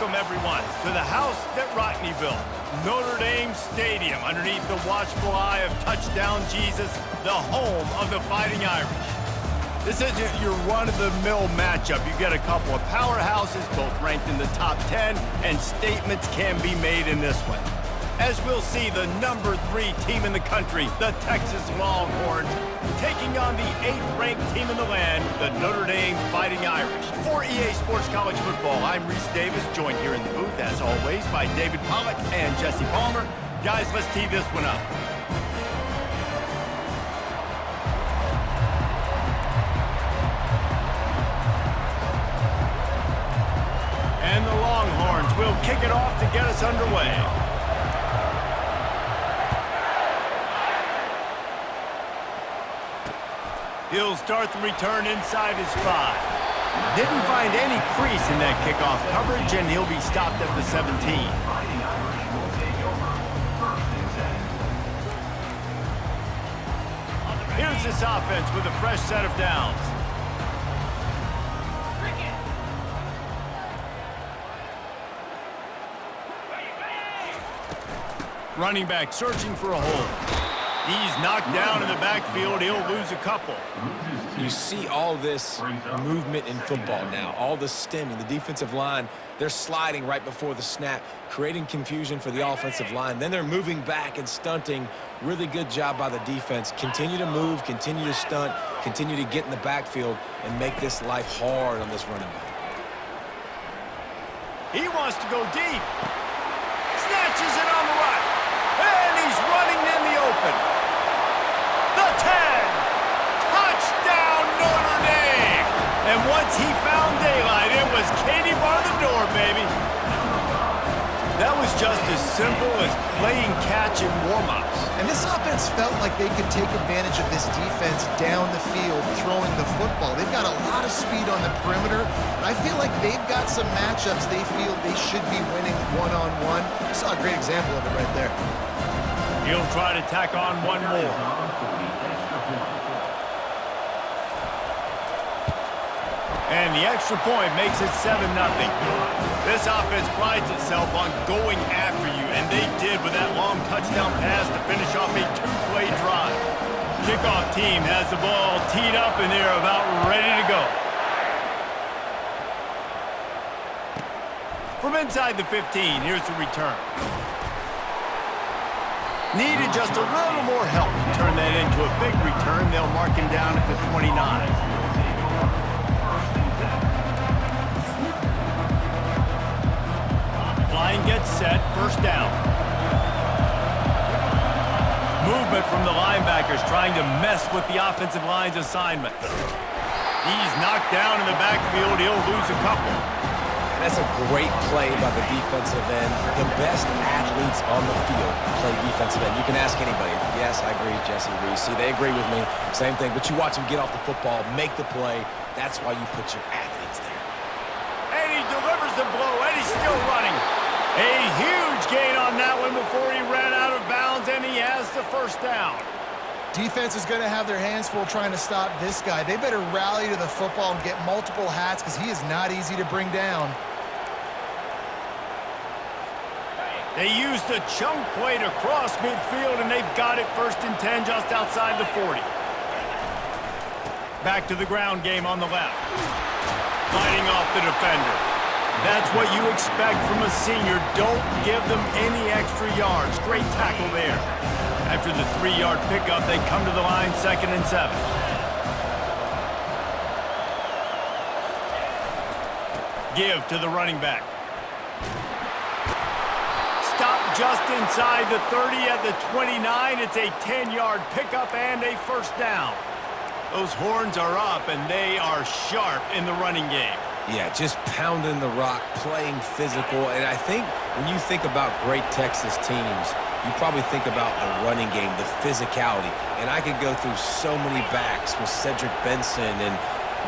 welcome everyone to the house that Rockne built, Notre Dame Stadium, underneath the watchful eye of Touchdown Jesus, the home of the Fighting Irish. This isn't your run-of-the-mill matchup. You get a couple of powerhouses, both ranked in the top 10, and statements can be made in this one. As we'll see, the number 3 team in the country, the Texas Longhorns, taking on the 8th-ranked team in the land, the Notre Dame Fighting Irish. For EA Sports College Football, I'm Reese Davis, joined here in the booth, as always, by David Pollack and Jesse Palmer. Guys, let's tee this one up. And the Longhorns will kick it off to get us underway. He'll start the return inside his 5. Didn't find any crease in that kickoff coverage, and he'll be stopped at the 17. Here's this offense with a fresh set of downs. Running back searching for a hole. He's knocked down in the backfield. He'll lose a couple. You see all this movement in football now, all the stemming, the defensive line, they're sliding right before the snap, creating confusion for the offensive line. Then they're moving back and stunting. Really good job by the defense. Continue to move, continue to stunt, continue to get in the backfield and make this life hard on this running back. He wants to go deep. Snatches it on the right. And he's running in the open. The 10. Touchdown, Notre Dame. And once he found daylight, it was Katie bar the door, baby. That was just as simple as playing catch in warm-ups. And this offense felt like they could take advantage of this defense down the field, throwing the football. They've got a lot of speed on the perimeter, and I feel like they've got some matchups they feel they should be winning one-on-one. I saw a great example of it right there. He'll try to tack on one more. And the extra point makes it 7-0. This offense prides itself on going after you, and they did with that long touchdown pass to finish off a 2-play drive. Kickoff team has the ball teed up, and they're about ready to go. From inside the 15, here's the return. Needed just a little more help to turn that into a big return. They'll mark him down at the 29. Line gets set, first down. Movement from the linebackers trying to mess with the offensive line's assignment. He's knocked down in the backfield. He'll lose a couple. That's a great play by the defensive end. The best athletes on the field play defensive end. You can ask anybody. Yes, I agree, Jesse Reese. See, they agree with me. Same thing. But you watch them get off the football, make the play. That's why you put your athletes there. And he delivers the blow, and he's still running. A huge gain on that one before he ran out of bounds, and he has the first down. Defense is going to have their hands full trying to stop this guy. They better rally to the football and get multiple hats because he is not easy to bring down. They used the chunk play to cross midfield, and they've got it 1st and 10 just outside the 40. Back to the ground game on the left. Fighting off the defender. That's what you expect from a senior. Don't give them any extra yards. Great tackle there. After the 3-yard pickup, they come to the line 2nd and 7. Give to the running back. Stop just inside the 30 at the 29. It's a 10-yard pickup and a first down. Those horns are up, and they are sharp in the running game. Yeah, just pounding the rock, playing physical. And I think when you think about great Texas teams, you probably think about the running game, the physicality. And I could go through so many backs with Cedric Benson and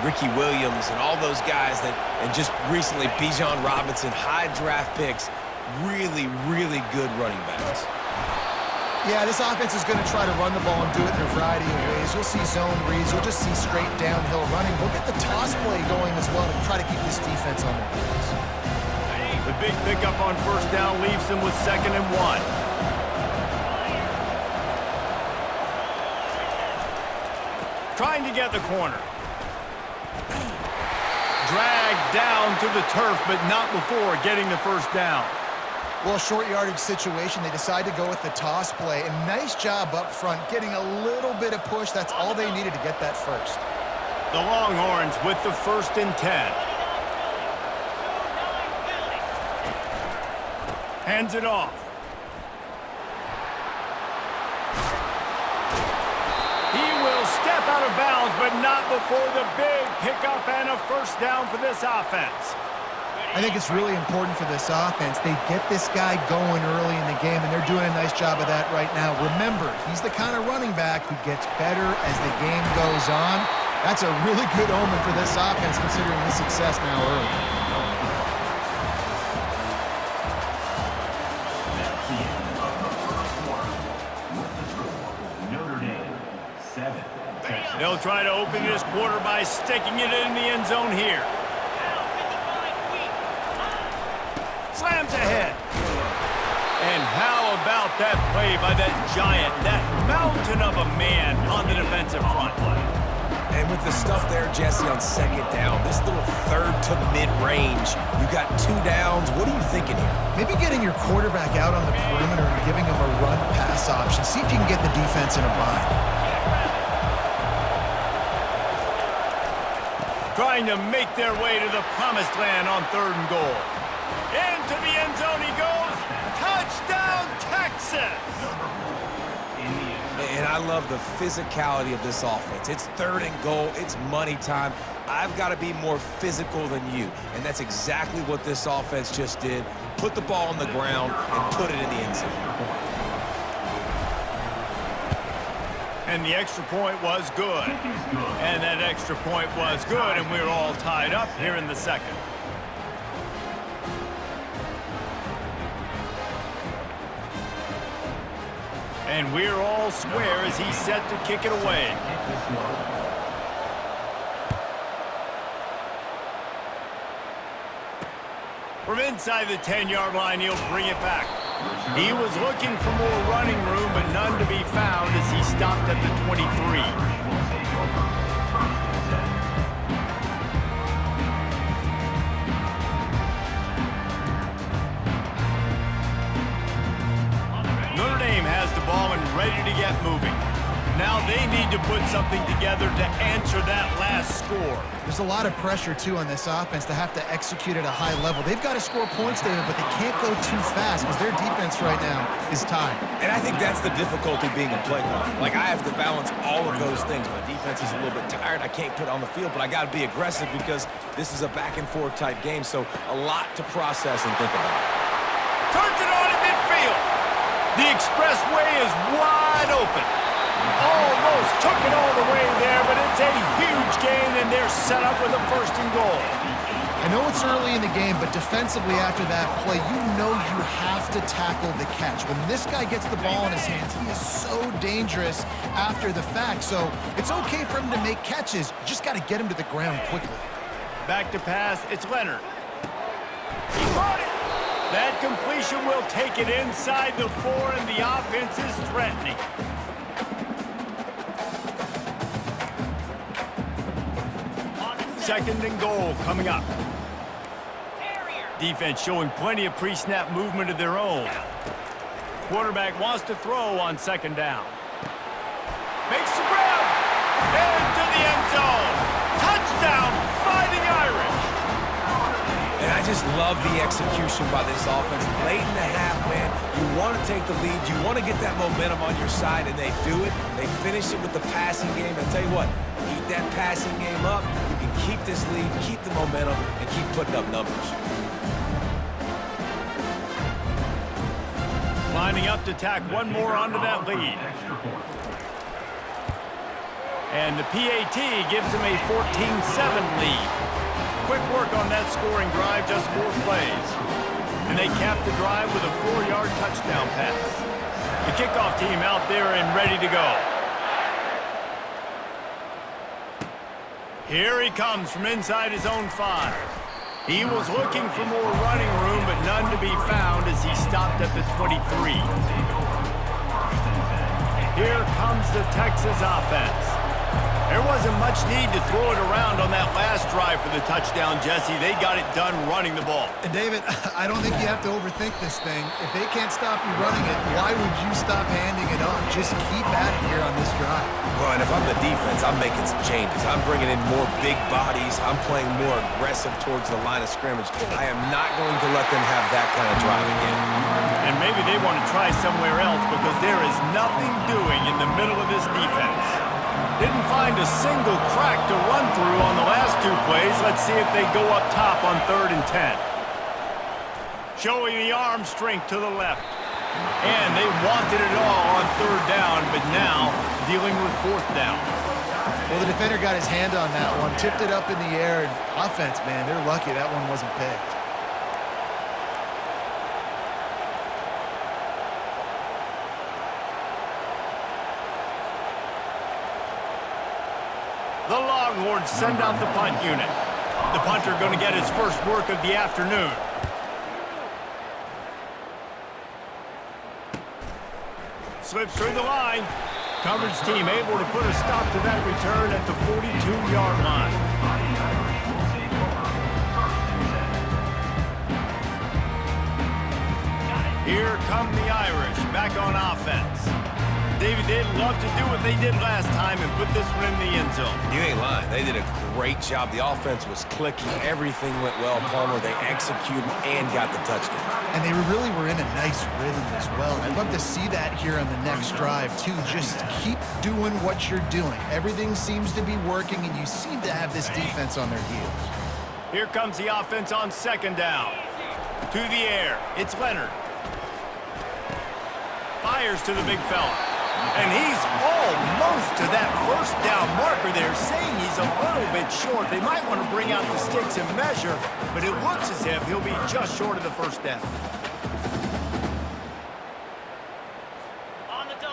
Ricky Williams and all those guys that, and just recently Bijan Robinson, high draft picks, really, really good running backs. Yeah, this offense is going to try to run the ball and do it in a variety of ways. You'll see zone reads. You'll just see straight downhill running. We'll get the toss play going as well to try to keep this defense on their heels. The big pickup on first down leaves them with 2nd and 1. Trying to get the corner. Dragged down to the turf, but not before getting the first down. Well, short yardage situation, they decide to go with the toss play. And nice job up front, getting a little bit of push. That's all they needed to get that first. The Longhorns with the 1st and 10. Hands it off. He will step out of bounds, but not before the big pickup and a first down for this offense. I think it's really important for this offense. They get this guy going early in the game, and they're doing a nice job of that right now. Remember, he's the kind of running back who gets better as the game goes on. That's a really good omen for this offense, considering his success now early. They'll try to open this quarter by sticking it in the end zone here. Slams ahead. And how about that play by that giant, that mountain of a man on the defensive front? And with the stuff there, Jesse, on 2nd down, this little 3rd to mid-range, you got 2 downs. What are you thinking here? Maybe getting your quarterback out on the perimeter and giving him a run-pass option. See if you can get the defense in a bind. Trying to make their way to the promised land on 3rd and goal. Into the end zone he goes. Touchdown, Texas! And I love the physicality of this offense. It's 3rd and goal. It's money time. I've got to be more physical than you. And that's exactly what this offense just did. Put the ball on the ground and put it in the end zone. And the extra point was good. And that extra point was good, and we're all tied up here in the 2nd. And we're all square as he's set to kick it away. From inside the 10-yard line, he'll bring it back. He was looking for more running room, but none to be found as he stopped at the 23. Notre Dame has the ball and ready to get moving. Now they need to put something together to answer that last score. There's a lot of pressure, too, on this offense to have to execute at a high level. They've got to score points, David, but they can't go too fast because their defense right now is tied. And I think that's the difficulty being a play caller. Like, I have to balance all of those things. My defense is a little bit tired. I can't put it on the field, but I got to be aggressive because this is a back-and-forth type game, so a lot to process and think about. Turns it on in midfield. The expressway is wide open. Almost took it all the way there, but it's a huge gain, and they're set up with a 1st and goal. I know it's early in the game, but defensively after that play, you know you have to tackle the catch. When this guy gets the ball in his hands, he is so dangerous after the fact. So it's okay for him to make catches. You just got to get him to the ground quickly. Back to pass, it's Leonard. He caught it. That completion will take it inside the 4, and the offense is threatening. Second and goal coming up. Defense showing plenty of pre-snap movement of their own. Quarterback wants to throw on 2nd down. Makes the grab. Into the end zone. Touchdown, Fighting Irish. And I just love the execution by this offense. Late in the half, man, you want to take the lead. You want to get that momentum on your side, and they do it. They finish it with the passing game. And I'll tell you what, keep that passing game up. You can keep this lead, keep the momentum, and keep putting up numbers. Lining up to tack one more onto that lead. And the PAT gives them a 14-7 lead. Quick work on that scoring drive, just 4 plays. And they cap the drive with a 4-yard touchdown pass. The kickoff team out there and ready to go. Here he comes from inside his own 5. He was looking for more running room, but none be found as he stopped at the 23. Here comes the Texas offense. There wasn't much need to throw it around on that last drive for the touchdown, Jesse. They got it done running the ball. And David, I don't think you have to overthink this thing. If they can't stop you running it, why would you stop handing it off? Just keep at it here on this drive. Well, and if I'm the defense, I'm making some changes. I'm bringing in more big bodies. I'm playing more aggressive towards the line of scrimmage. I am not going to let them have that kind of drive again. And maybe they want to try somewhere else because there is nothing doing in the middle of this defense. Didn't find a single crack to run through on the last two plays. Let's see if they go up top on 3rd and 10. Showing the arm strength to the left. And they wanted it all on 3rd down, but now dealing with 4th down. Well, the defender got his hand on that one, tipped it up in the air, and offense, man, they're lucky that one wasn't picked. The Longhorns send out the punt unit. The punter going to get his first work of the afternoon. Slips through the line. Coverage team able to put a stop to that return at the 42-yard line. Here come the Irish back on offense. David, they'd love to do what they did last time and put this one in the end zone. You ain't lying. They did a great job. The offense was clicking. Everything went well. Palmer, they executed and got the touchdown. And they really were in a nice rhythm as well. And I'd love to see that here on the next drive, too. Just keep doing what you're doing. Everything seems to be working, and you seem to have this defense on their heels. Here comes the offense on 2nd down. To the air. It's Leonard. Fires to the big fella. And he's almost to that 1st down marker there, saying he's a little bit short. They might want to bring out the sticks and measure, but it looks as if he'll be just short of the 1st down.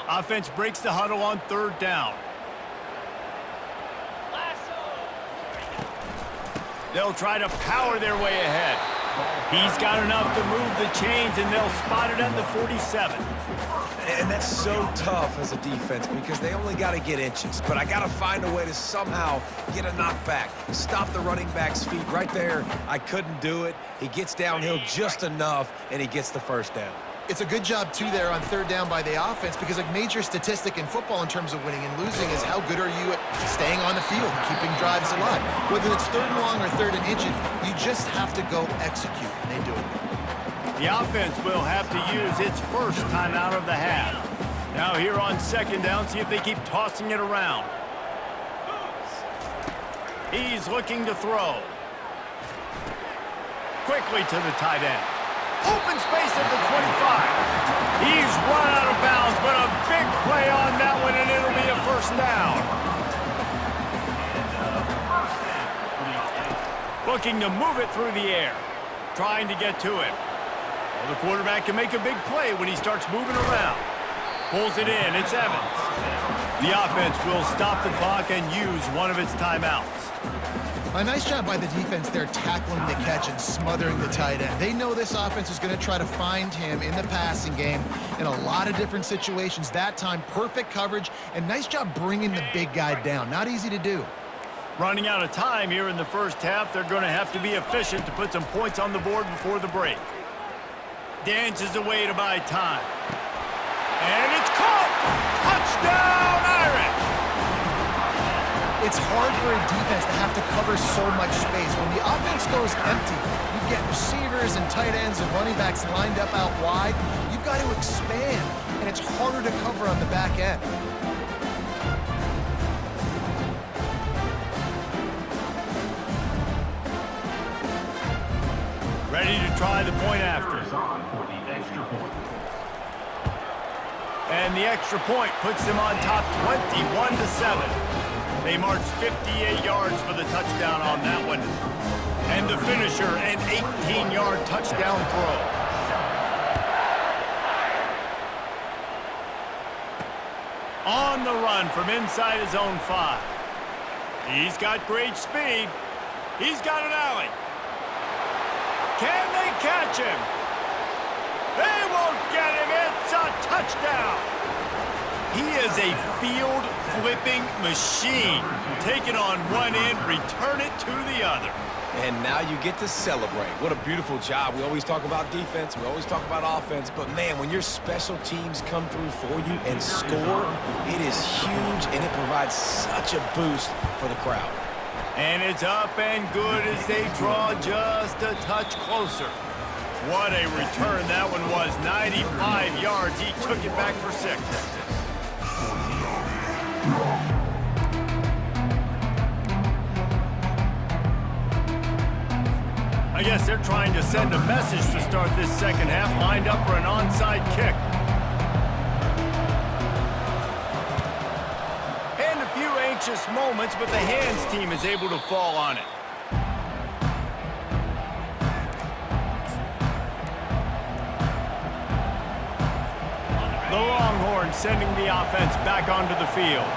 Offense breaks the huddle on 3rd down. They'll try to power their way ahead. He's got enough to move the chains, and they'll spot it at the 47. And that's so tough as a defense because they only got to get inches. But I got to find a way to somehow get a knockback. Stop the running back's feet right there. I couldn't do it. He gets downhill just enough, and he gets the 1st down. It's a good job, too, there on 3rd down by the offense because a major statistic in football in terms of winning and losing is how good are you at staying on the field, keeping drives alive. Whether it's 3rd and long or 3rd and inches, you just have to go execute, and they do it. The offense will have to use its first timeout of the half. Now here on 2nd down, see if they keep tossing it around. He's looking to throw. Quickly to the tight end. Open space at the 25. He's run out of bounds, but a big play on that one, and it'll be a 1st down. Looking to move it through the air. Trying to get to it. Well, the quarterback can make a big play when he starts moving around. Pulls it in. It's Evans. The offense will stop the clock and use one of its timeouts. A nice job by the defense there tackling the catch and smothering the tight end. They know this offense is going to try to find him in the passing game in a lot of different situations. That time, perfect coverage, and nice job bringing the big guy down. Not easy to do. Running out of time here in the 1st half, they're going to have to be efficient to put some points on the board before the break. Dances away to buy time. And it's caught! Touchdown, Irish! It's hard for a defense to have to cover so much space. When the offense goes empty, you get receivers and tight ends and running backs lined up out wide. You've got to expand, and it's harder to cover on the back end. Ready to try the point after. And the extra point puts them on top 21-7. They march 58 yards for the touchdown on that one. And the finisher, an 18-yard touchdown throw. On the run from inside his own 5. He's got great speed. He's got an alley. Can they catch him? touchdown. He is a field-flipping machine. Take it on one end, return it to the other. And now you get to celebrate. What a beautiful job. We always talk about defense. We always talk about offense. But, man, when your special teams come through for you and score, it is huge, and it provides such a boost for the crowd. And it's up and good as they draw just a touch closer. What a return that one was. 95 yards. He took it back for 6. I guess they're trying to send a message to start this second half, lined up for an onside kick. And a few anxious moments, but the hands team is able to fall on it. The Longhorns sending the offense back onto the field.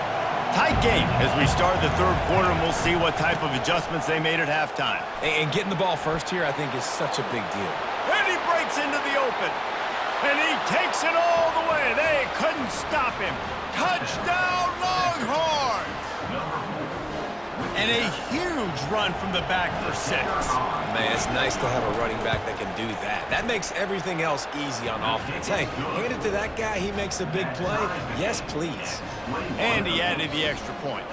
Tight game as we start the third quarter, and we'll see what type of adjustments they made at halftime. And getting the ball first here, I think, is such a big deal. And he breaks into the open. And he takes it all the way. They couldn't stop him. Touchdown, Longhorns! And a huge run from the back for 6. Man, it's nice to have a running back that can do that. That makes everything else easy on offense. Hey, hand it to that guy. He makes a big play. Yes, please. And he added the extra point.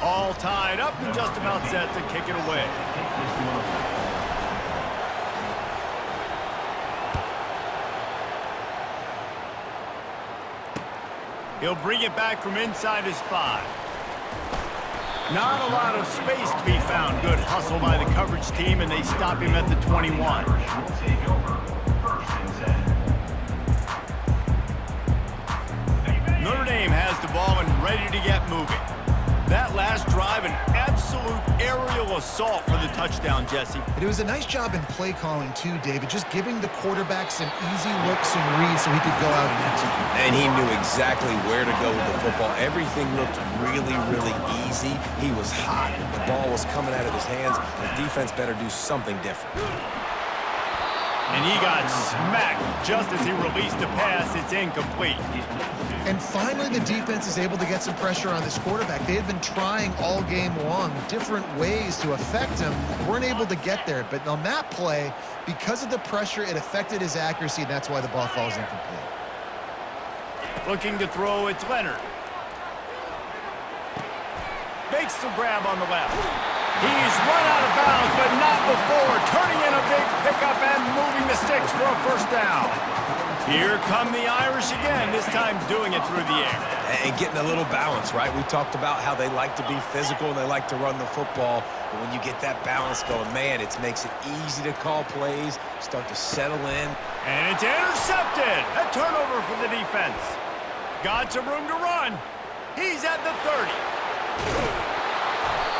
All tied up and just about set to kick it away. He'll bring it back from inside his 5. Not a lot of space to be found. Good hustle by the coverage team, and they stop him at the 21. Notre Dame has the ball and ready to get moving. That last drive, an absolute aerial assault for the touchdown, Jesse. But it was a nice job in play calling too, David, just giving the quarterback some easy looks and reads so he could go out and execute. And he knew exactly where to go with the football. Everything looked really, really easy. He was hot. The ball was coming out of his hands. The defense better do something different. And he got smacked just as he released the pass. It's incomplete. And finally, the defense is able to get some pressure on this quarterback. They had been trying all game long different ways to affect him. Weren't able to get there. But on that play, because of the pressure, it affected his accuracy, and that's why the ball falls incomplete. Looking to throw, it's Leonard. Makes the grab on the left. He's run out of bounds, but not before. Turning in a big pickup and moving the sticks for a first down. Here come the Irish again, this time doing it through the air. And getting a little balance, right? We talked about how they like to be physical and they like to run the football. But when you get that balance going, man, it makes it easy to call plays, start to settle in. And it's intercepted. A turnover for the defense. Got some room to run. He's at the 30.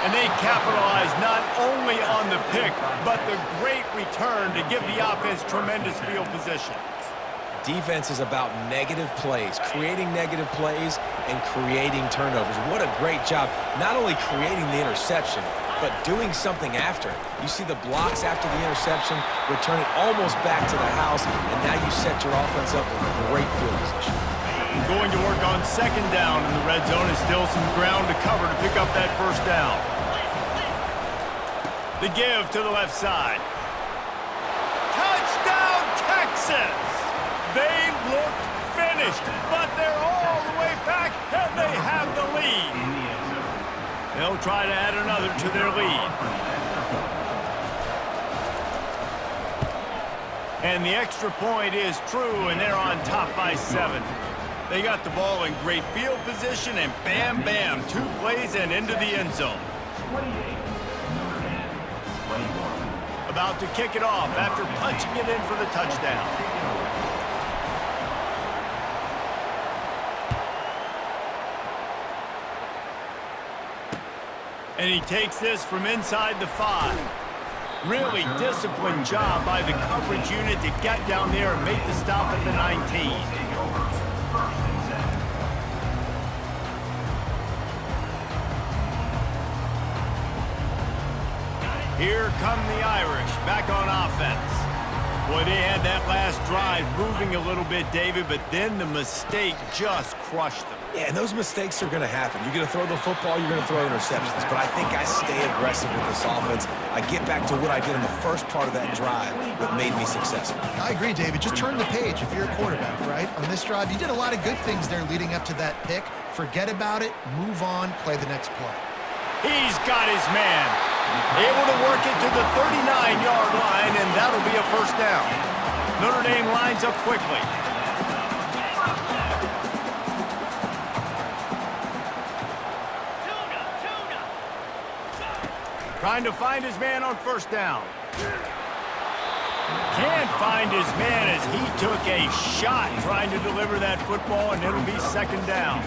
And they capitalize not only on the pick, but the great return to give the offense tremendous field position. Defense is about negative plays, creating negative plays and creating turnovers. What a great job, not only creating the interception, but doing something after. You see the blocks after the interception, return it almost back to the house, and now you set your offense up with great field position. Going to work on second down in the red zone. Is still some ground to cover to pick up that first down. The give to the left side. Touchdown, Texas! They looked finished, but they're all the way back, and they have the lead. They'll try to add another to their lead. And the extra point is true, and they're on top by 7. They got the ball in great field position, and bam, bam, 2 plays and into the end zone. About to kick it off after punching it in for the touchdown. And he takes this from inside the 5. Really disciplined job by the coverage unit to get down there and make the stop at the 19. Here come the Irish back on offense. Boy, they had that last drive moving a little bit, David, but then the mistake just crushed them. Yeah, and those mistakes are going to happen. You're going to throw the football, you're going to throw interceptions. But I think I stay aggressive with this offense. I get back to what I did in the first part of that drive that made me successful. I agree, David. Just turn the page if you're a quarterback, right? On this drive, you did a lot of good things there leading up to that pick. Forget about it, move on, play the next play. He's got his man. Able to work it to the 39-yard line, and that'll be a first down. Notre Dame lines up quickly. Trying to find his man on first down. Can't find his man as he took a shot trying to deliver that football, and it'll be second down.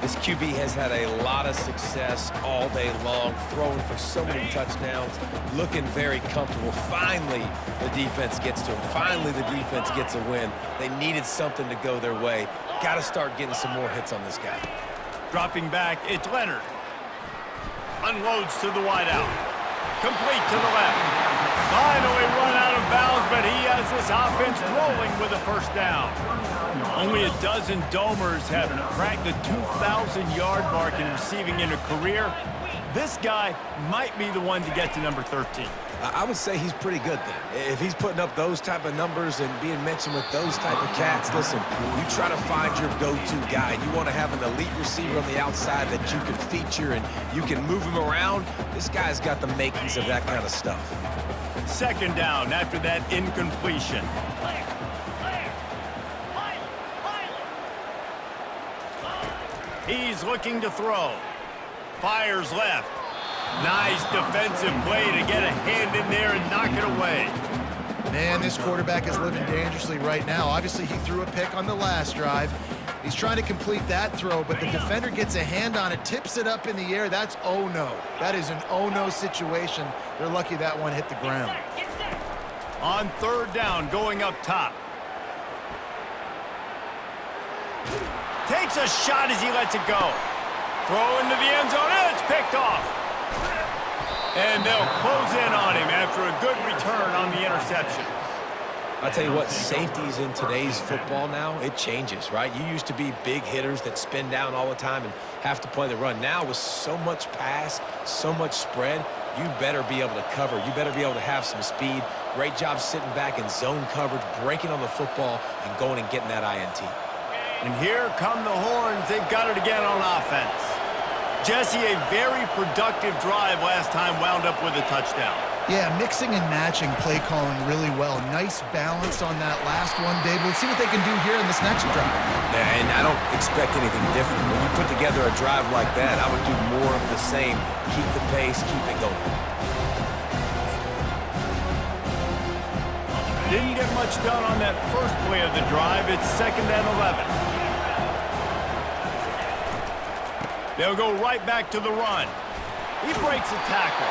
This QB has had a lot of success all day long, throwing for so many touchdowns, looking very comfortable. Finally, the defense gets to him. Finally, the defense gets a win. They needed something to go their way. Got to start getting some more hits on this guy. Dropping back, it's Leonard. Unloads to the wideout. Complete to the left. Finally run out of bounds, but he has this offense rolling with a first down. Only a dozen Domers have cracked the 2,000-yard mark in receiving in a career. This guy might be the one to get to number 13. I would say he's pretty good then. If he's putting up those type of numbers and being mentioned with those type of cats, listen, you try to find your go-to guy. You want to have an elite receiver on the outside that you can feature and you can move him around. This guy's got the makings of that kind of stuff. Second down after that incompletion. He's looking to throw. Fires left. Nice defensive play to get a hand in there and knock it away. Man, this quarterback is living dangerously right now. Obviously, he threw a pick on the last drive. He's trying to complete that throw, but the defender gets a hand on it, tips it up in the air. That's oh-no. That is an oh-no situation. They're lucky that one hit the ground. On third down, going up top. Takes a shot as he lets it go. Throw into the end zone, and it's picked off. And they'll close in on him after a good return on the interception. I'll tell you what, safeties in today's football now, it changes, right? You used to be big hitters that spin down all the time and have to play the run. Now with so much pass, so much spread, you better be able to cover. You better be able to have some speed. Great job sitting back in zone coverage, breaking on the football, and going and getting that INT. And here come the horns. They've got it again on offense. Jesse, a very productive drive last time wound up with a touchdown. Yeah, mixing and matching play calling really well. Nice balance on that last one, Dave. Let's see what they can do here in this next drive. Yeah, and I don't expect anything different. When you put together a drive like that, I would do more of the same. Keep the pace, keep it going. Didn't get much done on that first play of the drive. It's 2nd and 11. They'll go right back to the run. He breaks a tackle.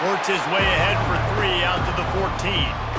Works his way ahead for 3 out to the 14.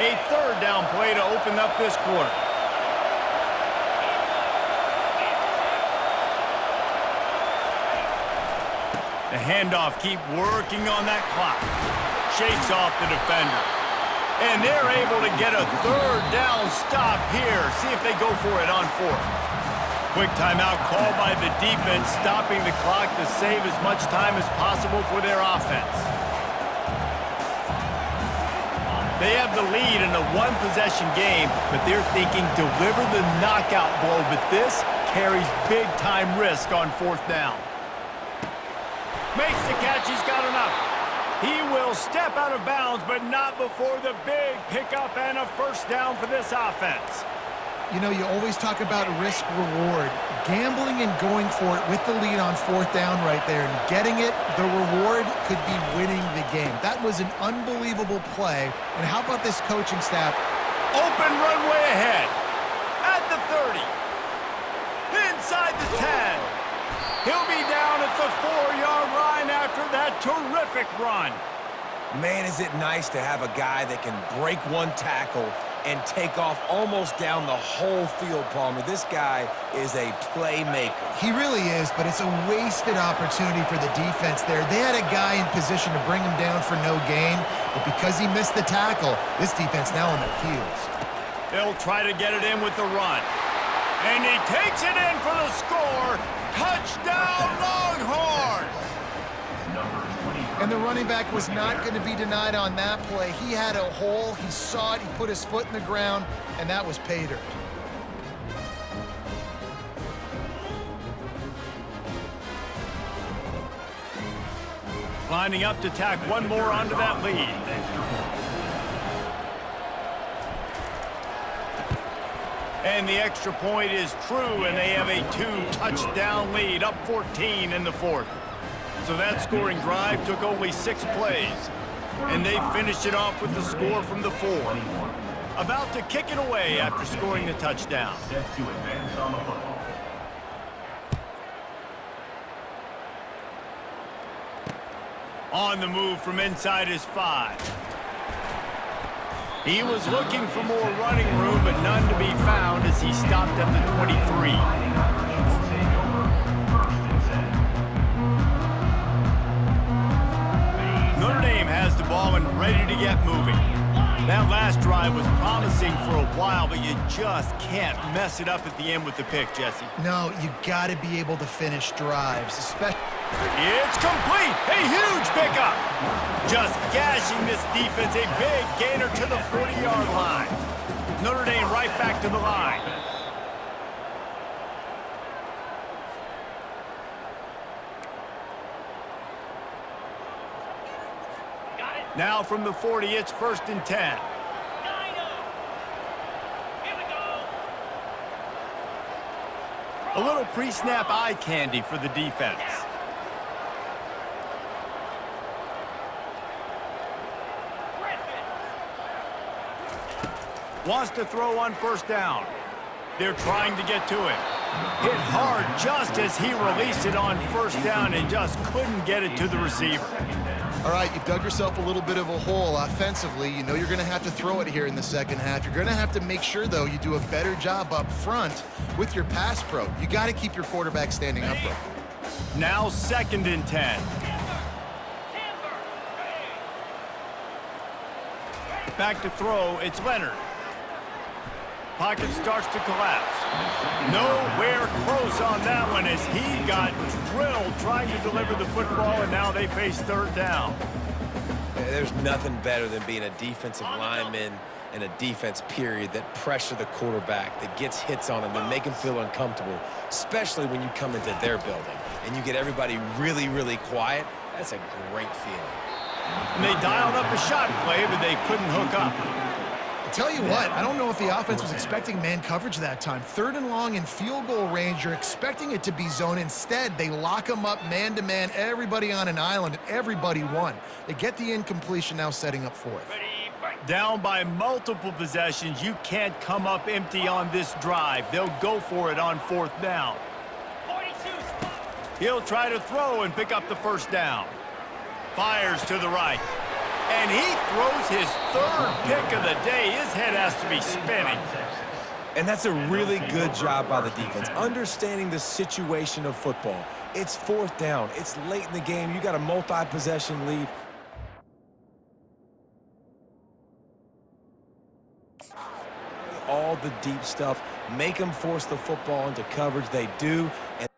A third down play to open up this quarter. The handoff, keep working on that clock. Shakes off the defender. And they're able to get a third down stop here. See if they go for it on 4th. Quick timeout called by the defense, stopping the clock to save as much time as possible for their offense. They have the lead in a one-possession game, but they're thinking deliver the knockout blow, but this carries big-time risk on 4th down. Makes the catch, he's got enough. He will step out of bounds, but not before the big pickup and a first down for this offense. You know, you always talk about risk-reward. Gambling and going for it with the lead on fourth down right there and getting it, the reward could be winning the game. That was an unbelievable play. And how about this coaching staff? Open runway ahead. At the 30. Inside the 10. He'll be down at the 4-yard line after that terrific run. Man, is it nice to have a guy that can break one tackle and take off almost down the whole field, Palmer. This guy is a playmaker. He really is, but it's a wasted opportunity for the defense there. They had a guy in position to bring him down for no gain, but because he missed the tackle, this defense now on their heels. They'll try to get it in with the run. And he takes it in for the score. Touchdown, Longhorns! And the running back was not going to be denied on that play. He had a hole, he saw it, he put his foot in the ground, and that was pay dirt. Lining up to tack one more onto that lead. And the extra point is true, and they have a 2-touchdown lead, up 14 in the fourth. So that scoring drive took only 6 plays, and they finished it off with the score from the 4. About to kick it away after scoring the touchdown. On the move from inside his 5. He was looking for more running room, but none to be found as he stopped at the 23. Notre Dame has the ball and ready to get moving. That last drive was promising for a while, but you just can't mess it up at the end with the pick, Jesse. No, you got to be able to finish drives, especially. It's complete! A huge pickup! Just gashing this defense, a big gainer to the 40-yard line. Notre Dame right back to the line. Now from the 40, it's 1st and 10. A little pre-snap eye candy for the defense. Wants to throw on 1st down. They're trying to get to it. Hit hard just as he released it on 1st down and just couldn't get it to the receiver. All right, you've dug yourself a little bit of a hole offensively. You know you're going to have to throw it here in the second half. You're going to have to make sure, though, you do a better job up front with your pass pro. You got to keep your quarterback standing upright. Now 2nd and 10. Back to throw, it's Leonard. Pocket starts to collapse. Nowhere close on that one as he got drilled trying to deliver the football, and now they face 3rd down. There's nothing better than being a defensive lineman and a defense period that pressure the quarterback, that gets hits on him, that make him feel uncomfortable, especially when you come into their building and you get everybody really, really quiet. That's a great feeling. And they dialed up a shot play, but they couldn't hook up. Tell you what, I don't know if the offense was expecting man coverage that time. 3rd and long in field goal range, you're expecting it to be zone. Instead, they lock them up man-to-man, everybody on an island, and everybody won. They get the incompletion, now setting up 4th. Down by multiple possessions, you can't come up empty on this drive. They'll go for it on 4th down. He'll try to throw and pick up the 1st down. Fires to the right. And he throws his 3rd pick of the day. His head has to be spinning. And that's a really good job by the defense, understanding the situation of football. It's 4th down. It's late in the game. You got a multi-possession lead. All the deep stuff, make them force the football into coverage. They do. And